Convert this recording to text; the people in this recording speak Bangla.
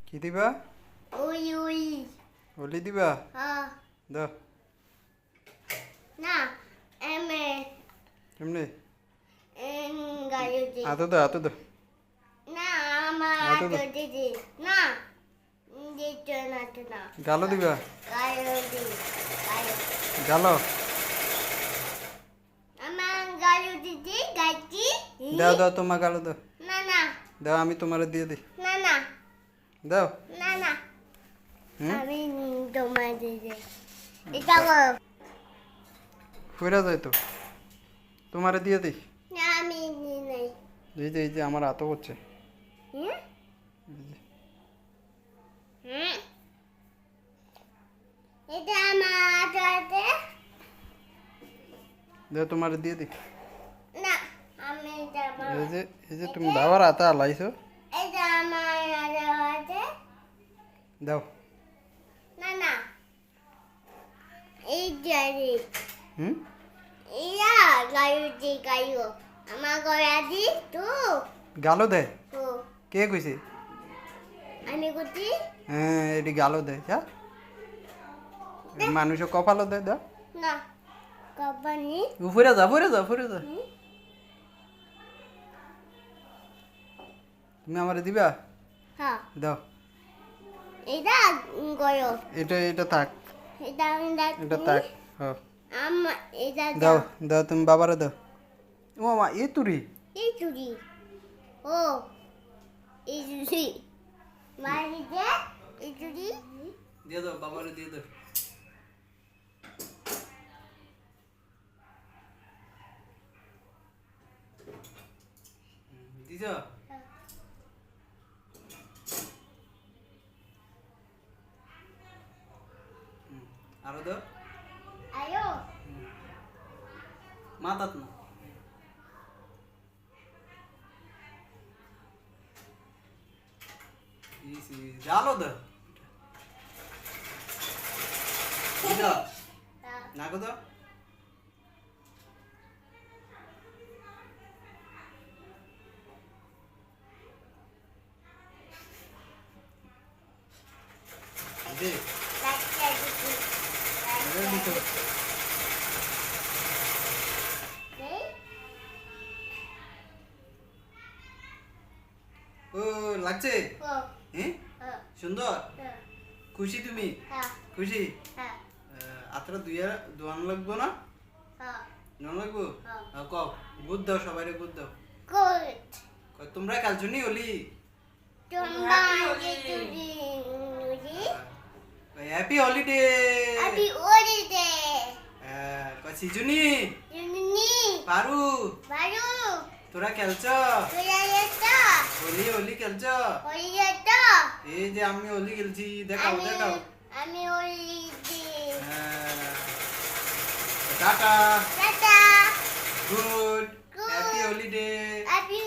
কি দিবা? ওই ওই হোলি দিবা? হ্যাঁ দাও। না এমে কেমনে? গাড়ি দি হাতে দাও, হাতে দাও। না আমার হাতে দাও। হাতে দি না দিতে না তো না গালো দিবা? গাড়ি দি গাড়ি গালো। আমার গাড়ি দিদি গাড়ি দাও দাও, তোমার গালো দাও। না না দাও, আমি তোমারে দিয়ে দিই। না না দাও। না না হুম? আমি তোমার দিদি এটা বল ফুরা যায় তো, তোমারে দিয়ে দিই। না আমি নেই এই যে আমার হাতও করছে। হুম হুম এটা আমার হাতে দাও, তোমারে দিয়ে দিই। না আমি যাব এই যে তুমি বাবার হাতে আলাইছো। এটা আমার হাতে দাও। না না এই গাড়ি হুম? ইয়া গাড়ি গাড়ি আমার গাড়ি তো গালো দে। ও কে কইছে? আমি গুটি হ্যাঁ, এটি গালো দে। যা, মানুষ কপালও দে। দাও। না কোম্পানি ফুরে যা, ফুরে যা, ফুরে যা। তুমি আমারে দিবা? হ্যাঁ দাও। এটা গয়ো এটা থাক। এটা এটা থাক। হ্যাঁ। আমার এটা দাও দাও, তুমি বাবারে দাও। ও মা, এ তুরি। এই চুরি ও এই চুরি বাড়িতে এই চুরি দিয়ে দাও, বাবারে দিয়ে দাও। দিছ? আরো দাও। আয়ো মাথাত না। জালো দাও। দিছ? না কো দাও। দে। বাচ্চা দিদি আরে দিছ। এই ও লাগছে? ও হ্যাঁ? সুন্দর? হ্যাঁ খুশি তুমি? হ্যাঁ খুশি? হ্যাঁ আত্রা দোয়ান লাগবো না? হ্যাঁ দোয়ান লাগবো? হ্যাঁ। কও, গুড দাও, সবাইরে গুড দাও। গুড কই, তোমরা খেলছো নি হোলি? তোমরা এই চুরি হ্যাপি হলিডে। আমি ওরে দে কই, সিজুনি, জুনি পারু, বারু তোরা খেলছ? তোরা এটা হোলি হোলি খেলছ? ওরে এটা এই যে আমি হোলি খেলছি, দেখাও আমি দেখাও। আমি ওরে দে tata, tata good, Good. Happy holiday. Happy